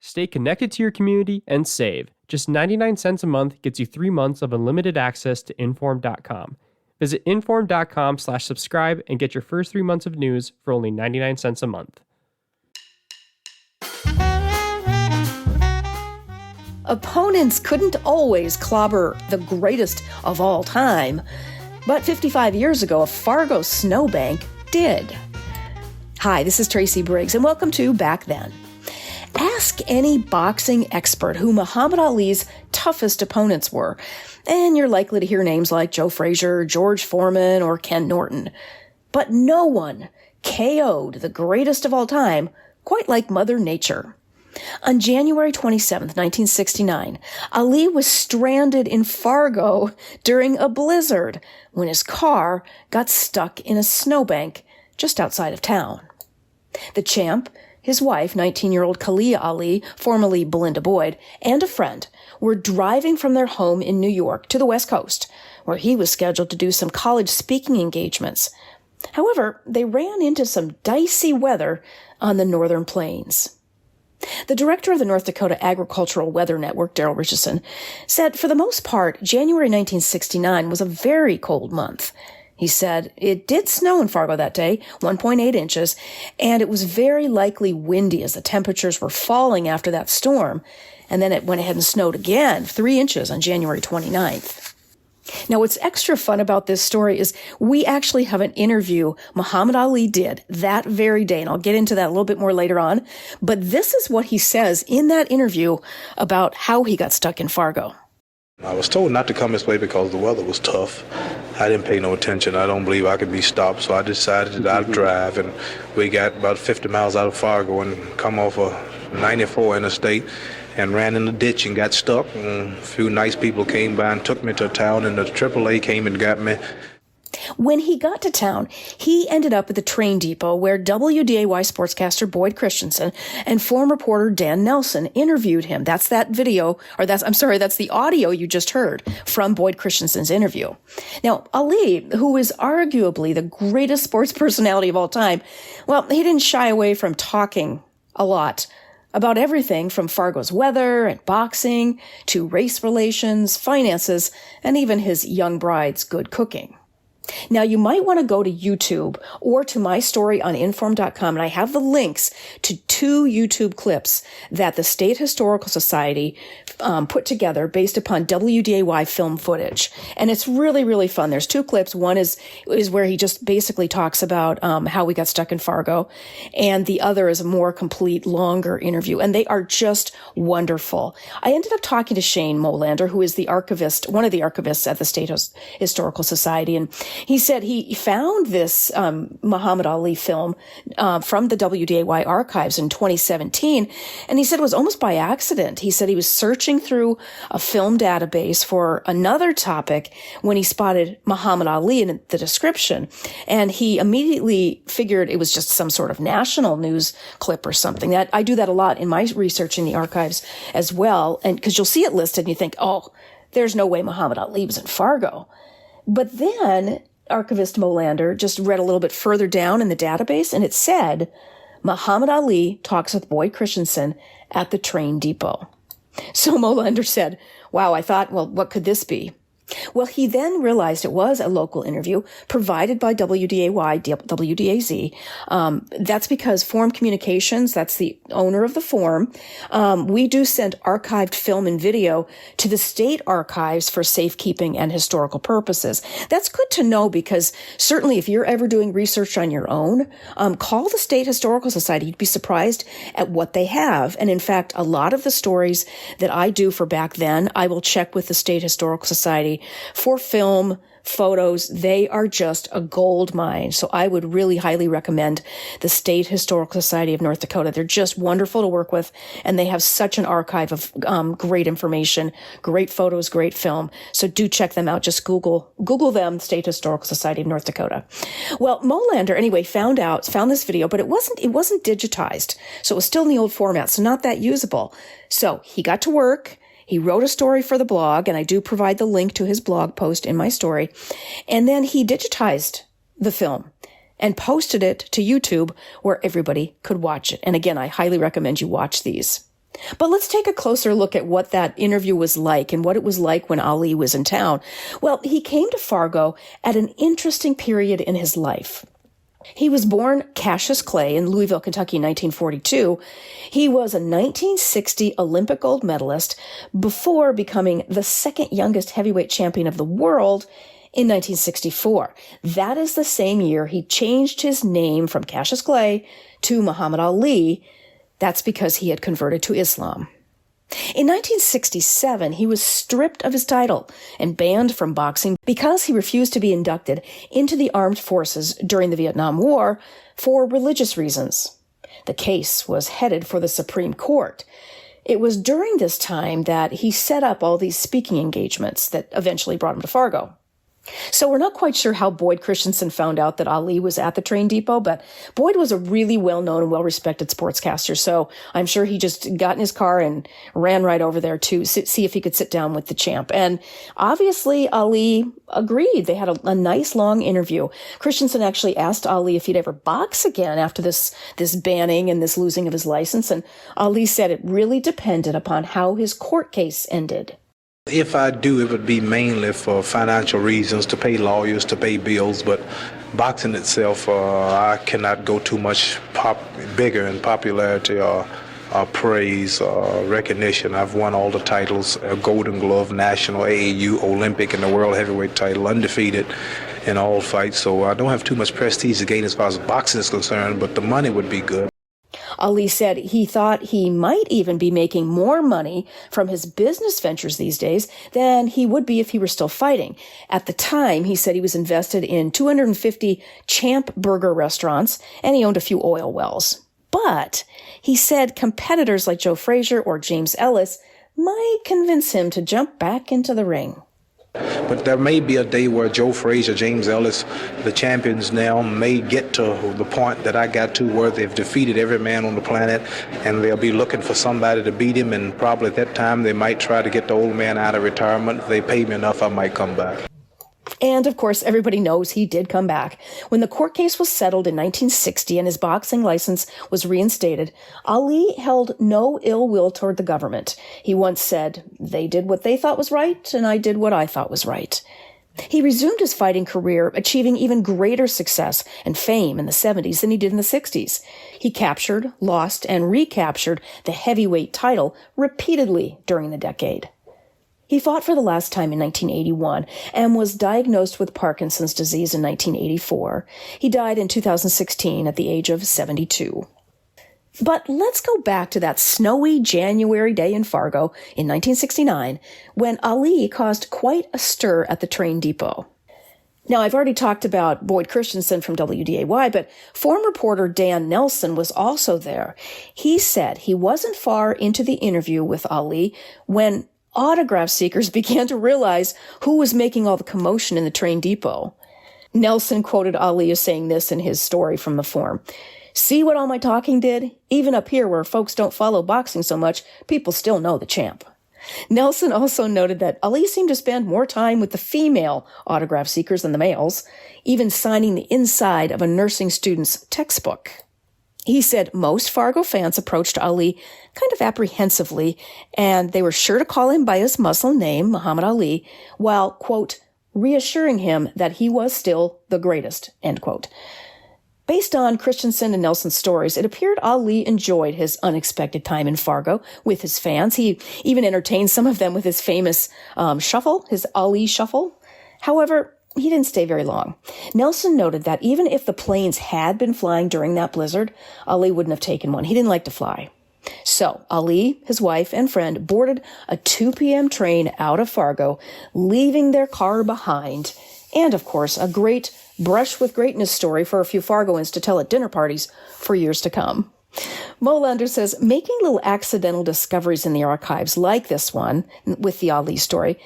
Stay connected to your community and save. Just 99 cents a month gets you 3 months of unlimited access to Inform.com. Visit Inform.com/subscribe and get your first 3 months of news for only 99 cents a month. Opponents couldn't always clobber the greatest of all time, but 55 years ago, a Fargo snowbank did. Hi, this is Tracy Briggs, and welcome to Back Then. Ask any boxing expert who Muhammad Ali's toughest opponents were, and you're likely to hear names like Joe Frazier, George Foreman, or Ken Norton. But no one KO'd the greatest of all time quite like Mother Nature. On January 27, 1969, Ali was stranded in Fargo during a blizzard when his car got stuck in a snowbank just outside of town. The champ, his wife, 19-year-old Kalia Ali, formerly Belinda Boyd, and a friend were driving from their home in New York to the West Coast, where he was scheduled to do some college speaking engagements. However, they ran into some dicey weather on the northern plains. The director of the North Dakota Agricultural Weather Network, Daryl Richardson, said for the most part, January 1969 was a very cold month. He said it did snow in Fargo that day, 1.8 inches, and it was very likely windy as the temperatures were falling after that storm. And then it went ahead and snowed again, 3 inches on January 29th. Now, what's extra fun about this story is we actually have an interview Muhammad Ali did that very day, and I'll get into that a little bit more later on. But this is what he says in that interview about how he got stuck in Fargo. I was told not to come this way because the weather was tough. I didn't pay no attention. I don't believe I could be stopped, so I decided that I'd drive. And we got about 50 miles out of Fargo and come off a 94 interstate and ran in the ditch and got stuck. And a few nice people came by and took me to town, and the AAA came and got me. When he got to town, he ended up at the train depot where WDAY sportscaster Boyd Christensen and former reporter Dan Nelson interviewed him. That's that video, or that's the audio you just heard from Boyd Christensen's interview. Now, Ali, who is arguably the greatest sports personality of all time, well, he didn't shy away from talking a lot about everything from Fargo's weather and boxing to race relations, finances, and even his young bride's good cooking. Now, you might want to go to YouTube or to my story on Inform.com, and I have the links to 2 YouTube clips that the State Historical Society put together based upon WDAY film footage. And it's really, really fun. There's 2 clips. One is where he just basically talks about how we got stuck in Fargo, and the other is a more complete, longer interview. And they are just wonderful. I ended up talking to Shane Molander, who is the archivist, one of the archivists at the State Historical Society, and he said he found this Muhammad Ali film from the WDAY archives in 2017, and he said it was almost by accident. He said he was searching through a film database for another topic when he spotted Muhammad Ali in the description, and he immediately figured it was just some sort of national news clip or something. That I do that a lot in my research in the archives as well, and because you'll see it listed and you think, oh, there's no way Muhammad Ali was in Fargo. But then archivist Molander just read a little bit further down in the database, and it said, Muhammad Ali talks with Boyd Christensen at the train depot. So Molander said, wow, I thought, well, what could this be? Well, he then realized it was a local interview provided by WDAZ. That's because Forum Communications, that's the owner of the Forum, we do send archived film and video to the state archives for safekeeping and historical purposes. That's good to know because certainly if you're ever doing research on your own, call the State Historical Society. You'd be surprised at what they have. And in fact, a lot of the stories that I do for Back Then, I will check with the State Historical Society for film, photos. They are just a gold mine. So I would really highly recommend the State Historical Society of North Dakota. They're just wonderful to work with, and they have such an archive of great information, great photos, great film. So do check them out. Just Google them, State Historical Society of North Dakota. Well, Molander anyway found this video, but it wasn't digitized. So it was still in the old format, so not that usable. So he got to work. He wrote a story for the blog, and I do provide the link to his blog post in my story. And then he digitized the film and posted it to YouTube where everybody could watch it. And again, I highly recommend you watch these. But let's take a closer look at what that interview was like and what it was like when Ali was in town. Well, he came to Fargo at an interesting period in his life. He was born Cassius Clay in Louisville, Kentucky in 1942. He was a 1960 Olympic gold medalist before becoming the second youngest heavyweight champion of the world in 1964. That is the same year he changed his name from Cassius Clay to Muhammad Ali. That's because he had converted to Islam. In 1967, he was stripped of his title and banned from boxing because he refused to be inducted into the armed forces during the Vietnam War for religious reasons. The case was headed for the Supreme Court. It was during this time that he set up all these speaking engagements that eventually brought him to Fargo. So we're not quite sure how Boyd Christensen found out that Ali was at the train depot, but Boyd was a really well-known and well-respected sportscaster, so I'm sure he just got in his car and ran right over there to see if he could sit down with the champ. And obviously, Ali agreed. They had a nice long interview. Christensen actually asked Ali if he'd ever box again after this banning and this losing of his license, and Ali said it really depended upon how his court case ended. If I do, it would be mainly for financial reasons, to pay lawyers, to pay bills, but boxing itself, I cannot go too much bigger in popularity or praise or recognition. I've won all the titles, Golden Glove, National, AAU, Olympic, and the World Heavyweight title, undefeated in all fights, so I don't have too much prestige to gain as far as boxing is concerned, but the money would be good. Ali said he thought he might even be making more money from his business ventures these days than he would be if he were still fighting. At the time, he said he was invested in 250 Champ Burger restaurants, and he owned a few oil wells. But he said competitors like Joe Frazier or James Ellis might convince him to jump back into the ring. But there may be a day where Joe Frazier, James Ellis, the champions now, may get to the point that I got to where they've defeated every man on the planet, and they'll be looking for somebody to beat him, and probably at that time they might try to get the old man out of retirement. If they pay me enough, I might come back. And, of course, everybody knows he did come back. When the court case was settled in 1960 and his boxing license was reinstated, Ali held no ill will toward the government. He once said, "They did what they thought was right, and I did what I thought was right." He resumed his fighting career, achieving even greater success and fame in the 70s than he did in the 60s. He captured, lost, and recaptured the heavyweight title repeatedly during the decade. He fought for the last time in 1981 and was diagnosed with Parkinson's disease in 1984. He died in 2016 at the age of 72. But let's go back to that snowy January day in Fargo in 1969 when Ali caused quite a stir at the train depot. Now, I've already talked about Boyd Christensen from WDAY, but former reporter Dan Nelson was also there. He said he wasn't far into the interview with Ali when autograph seekers began to realize who was making all the commotion in the train depot. Nelson quoted Ali as saying this in his story from the forum. "See what all my talking did? Even up here where folks don't follow boxing so much, people still know the champ." Nelson also noted that Ali seemed to spend more time with the female autograph seekers than the males, even signing the inside of a nursing student's textbook. He said most Fargo fans approached Ali kind of apprehensively, and they were sure to call him by his Muslim name, Muhammad Ali, while, quote, reassuring him that he was still the greatest, end quote. Based on Christensen and Nelson's stories, it appeared Ali enjoyed his unexpected time in Fargo with his fans. He even entertained some of them with his famous shuffle, his Ali shuffle. However, he didn't stay very long. Nelson noted that even if the planes had been flying during that blizzard, Ali wouldn't have taken one. He didn't like to fly. So Ali, his wife, and friend boarded a 2 p.m. train out of Fargo, leaving their car behind. And, of course, a great brush with greatness story for a few Fargoans to tell at dinner parties for years to come. Molander says, making little accidental discoveries in the archives like this one with the Ali story,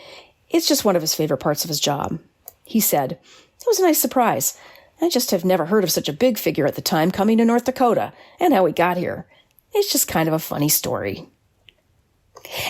it's just one of his favorite parts of his job. He said, "It was a nice surprise. I just have never heard of such a big figure at the time coming to North Dakota and how he got here. It's just kind of a funny story."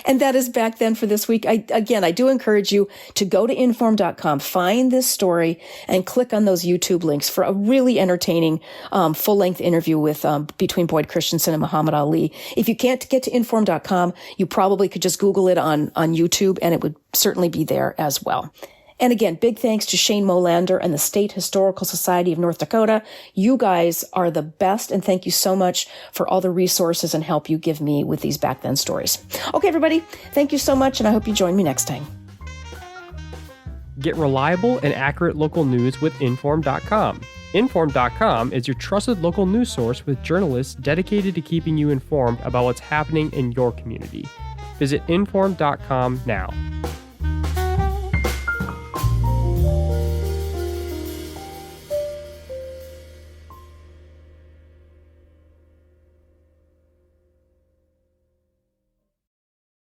And that is Back Then for this week. I do encourage you to go to inform.com, find this story, and click on those YouTube links for a really entertaining full-length interview with between Boyd Christensen and Muhammad Ali. If you can't get to inform.com, you probably could just Google it on YouTube, and it would certainly be there as well. And again, big thanks to Shane Molander and the State Historical Society of North Dakota. You guys are the best, and thank you so much for all the resources and help you give me with these Back Then stories. Okay, everybody, thank you so much, and I hope you join me next time. Get reliable and accurate local news with Inform.com. Inform.com is your trusted local news source with journalists dedicated to keeping you informed about what's happening in your community. Visit Inform.com now.